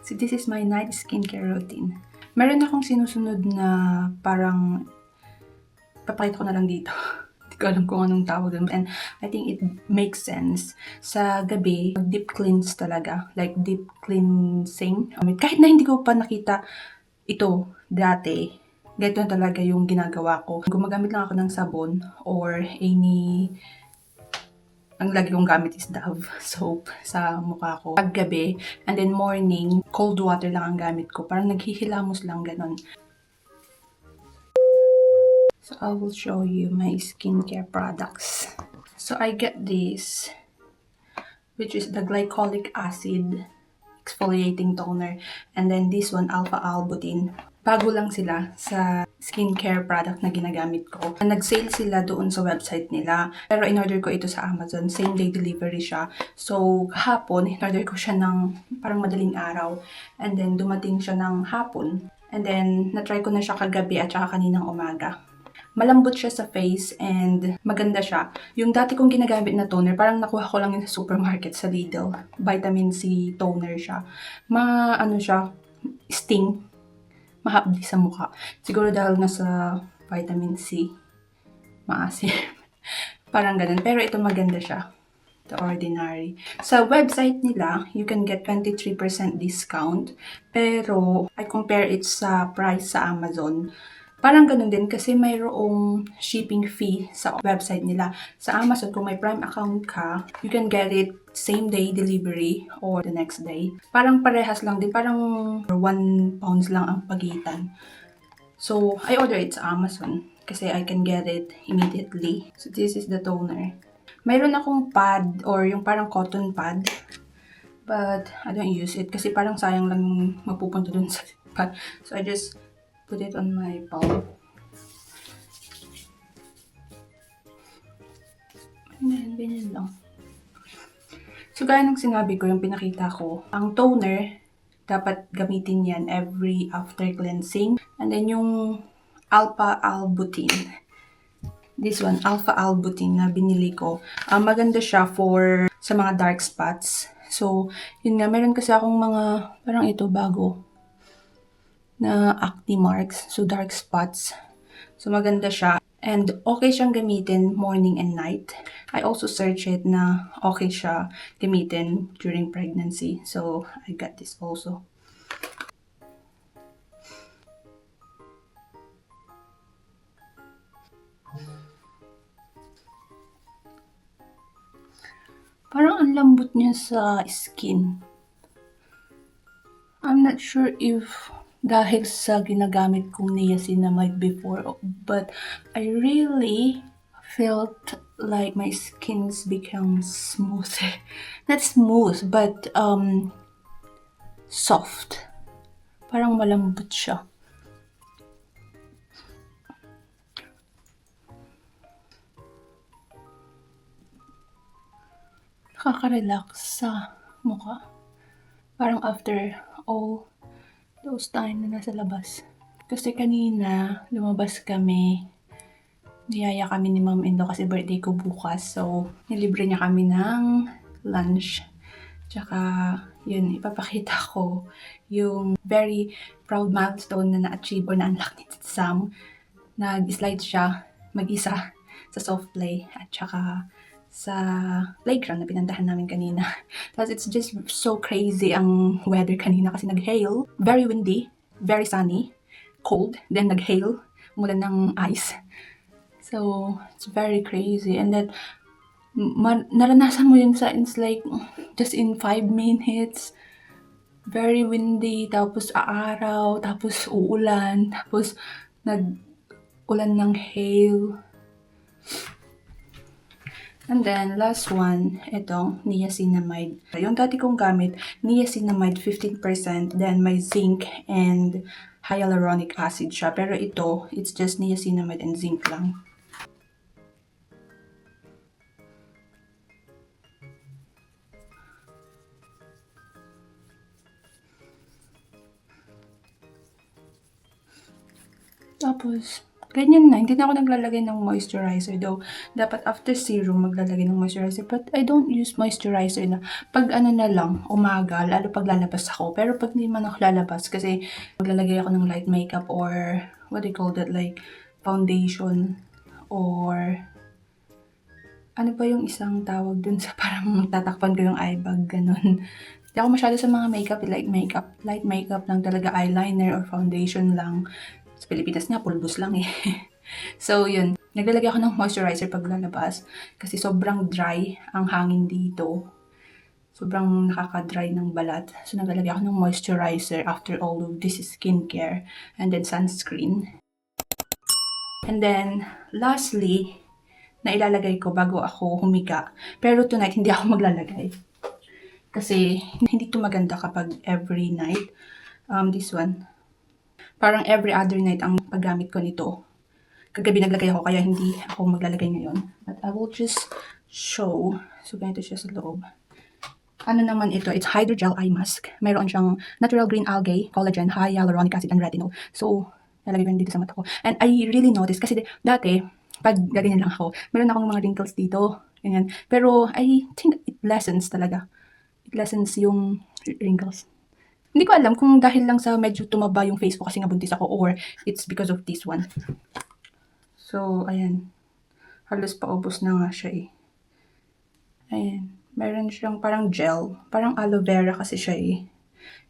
So this is my night skincare routine. Meron akong sinusunod na parang, papakita ko na lang dito. Hindi ko alam kung anong tawag doon. And I think it makes sense. Sa gabi, deep cleanse talaga. Like deep cleansing. Kahit na hindi ko pa nakita ito dati, ganito na talaga yung ginagawa ko. Gumagamit lang ako ng sabon or any, ang lagi kong gamit is Dove soap sa mukha ko. Paggabi, and then morning, cold water lang ang gamit ko. Parang naghihilamos lang ganon. So I will show you my skincare products. So I get this, which is the glycolic acid exfoliating toner. And then this one, Alpha Albutin. Bago lang sila sa skincare product na ginagamit ko. Nag-sale sila doon sa website nila. Pero in-order ko ito sa Amazon. Same day delivery siya. So, kahapon, in-order ko siya ng parang madaling araw. And then, dumating siya ng hapon. And then, na-try ko na siya kagabi at saka kaninang umaga. Malambot siya sa face and maganda siya. Yung dati kong ginagamit na toner, parang nakuha ko lang yun sa supermarket, sa Lidl. Vitamin C toner siya. Ano siya, sting. Mahapdi sa mukha. Siguro dahil nasa vitamin C. Maasim. Parang ganun. Pero ito maganda siya. The Ordinary. Sa website nila, you can get 23% discount. Pero, I compare it sa price sa Amazon. Parang ganun din kasi mayroong shipping fee sa website nila. Sa Amazon, kung may Prime account ka, you can get it same day delivery or the next day. Parang parehas lang din. Parang 1 pounds lang ang pagitan. So, I order it sa Amazon kasi I can get it immediately. So, this is the toner. Mayroon akong pad or yung parang cotton pad. But, I don't use it kasi parang sayang lang mapupunta dun sa pad. So, I just put it on my palm. Ganyan lang. So, gaya ng sinabi ko, yung pinakita ko, ang toner, dapat gamitin yan every after cleansing. And then yung Alpha Albutin. This one, Alpha Albutin na binili ko. Maganda siya for sa mga dark spots. So, yun nga, meron kasi akong mga, parang ito, bago na acne marks, so dark spots. So maganda siya and okay siyang gamitin morning and night. I also search it na okay siya gamitin during pregnancy. So I got this also. Parang ang lambot niya sa skin. I'm not sure if dahil sa ginagamit kong niacinamide before, but I really felt like my skin's become smooth. Not smooth, but soft. Parang malambot siya. Nakaka-relax sa mukha. Parang after all those time na nasa labas. Kasi kanina, lumabas kami. Niyaya kami ni Mom-in-law kasi birthday ko bukas. So, nilibre niya kami ng lunch. Tsaka, yun, ipapakita ko yung very proud milestone na na-achieve or na-unlock ni Sam. Nag-slide siya mag-isa sa soft play at tsaka sa playground na pinandahan namin kanina. Tapos it's just so crazy ang weather kanina kasi nag-hail. Very windy, very sunny, cold, then nag-hail, umulan ng ice. So, it's very crazy. And then, naranasan mo yun it's like, just in 5 minutes, very windy, tapos aaraw, tapos uulan, tapos nag-ulan ng hail. And then, last one, itong niacinamide. Yung dati kong gamit, niacinamide 15%, then may zinc and hyaluronic acid siya. Pero ito, it's just niacinamide and zinc lang. Tapos, Ganyan na, hindi na ako naglalagay ng moisturizer though. Dapat after serum, maglalagay ng moisturizer. But I don't use moisturizer na pag ano na lang, umaga, lalo pag lalabas ako. Pero pag hindi man ako lalabas, kasi maglalagay ako ng light makeup or what do you call that, like foundation or ano ba yung isang tawag dun sa parang tatakpan ko yung eye bag, ganun. Hindi ako masyado sa mga makeup, light makeup. Light makeup lang talaga, eyeliner or foundation lang. Sa Pilipinas nga, pulbos lang eh. So, yun. Naglalagay ako ng moisturizer pag lalabas. Kasi sobrang dry ang hangin dito. Sobrang nakaka-dry ng balat. So, naglalagay ako ng moisturizer after all of this skincare. And then sunscreen. And then, lastly, na ilalagay ko bago ako humiga. Pero tonight, hindi ako maglalagay. Kasi, hindi to maganda kapag every night. This one. Parang every other night ang paggamit ko nito. Kagabi naglagay ako, kaya hindi ako maglalagay ngayon. But I will just show. So, ganito siya sa loob. Ano naman ito? It's Hydrogel Eye Mask. Mayroon siyang natural green algae, collagen, high hyaluronic acid, and retinol. So, nalagay ko yun dito sa mata ko. And I really noticed, kasi dati, pag ganyan lang ako, meron akong mga wrinkles dito. Ganyan. Pero, I think it lessens talaga. It lessens yung wrinkles. Hindi ko alam kung dahil lang sa medyo tumaba yung face ko kasi nga buntis ako or it's because of this one. So, ayan. Halos paubos na nga siya eh. Ayan. Meron siyang parang gel. Parang aloe vera kasi siya eh.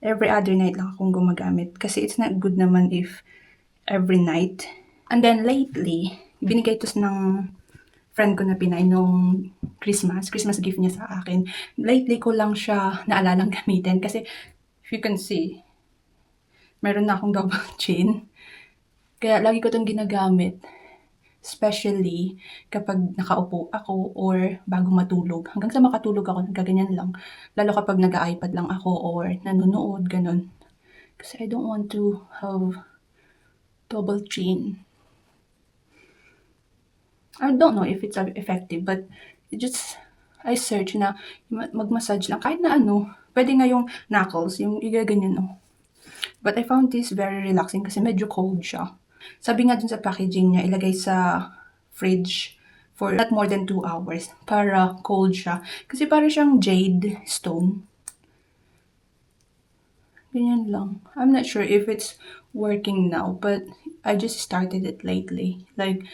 Every other night lang akong gumagamit. Kasi it's not good naman if every night. And then lately, binigay ito ng friend ko na Pinay nung Christmas gift niya sa akin. Lately ko lang siya naalalang gamitin kasi if you can see, meron na akong double chin. Kaya lagi ko itong ginagamit. Especially kapag nakaupo ako or bago matulog. Hanggang sa makatulog ako, nagaganyan lang. Lalo kapag nag-iPad lang ako or nanonood, ganun. Kasi I don't want to have double chin. I don't know if it's effective, but I search na mag-massage lang. Kahit na ano, pwede nga yung knuckles, yung igaganyan, no. But I found this very relaxing kasi medyo cold siya. Sabi nga dun sa packaging niya, ilagay sa fridge for not more than 2 hours para cold siya. Kasi para siyang jade stone. Ganyan lang. I'm not sure if it's working now, but I just started it lately. Like,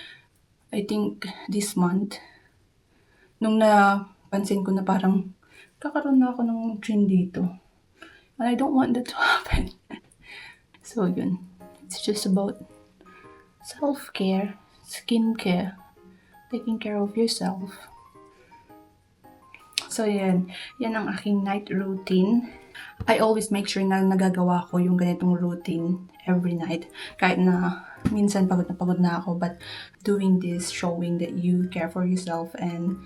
I think this month. Nung napansin ko na parang kakaroon na ako ng chin dito. And I don't want that to happen. So, yun. It's just about self-care, skincare, taking care of yourself. So, yan. Yan ang aking night routine. I always make sure na nagagawa ko yung ganitong routine every night. Kahit na minsan pagod na ako. But doing this, showing that you care for yourself and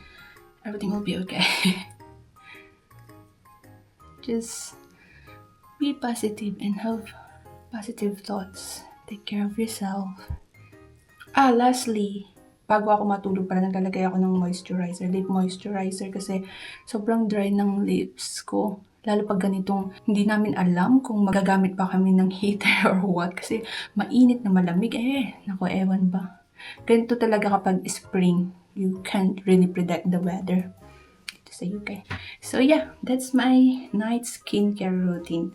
everything will be okay. Just be positive and have positive thoughts. Take care of yourself. Lastly, bago ako matulog pala, naglalagay ako ng moisturizer, lip moisturizer kasi sobrang dry ng lips ko. Lalo pag ganitong, hindi namin alam kung magagamit pa kami ng heater or what. Kasi mainit na malamig. Naku, ewan ba. Ganito talaga kapag spring. You can't really predict the weather dito sa UK. So yeah, that's my night skincare routine.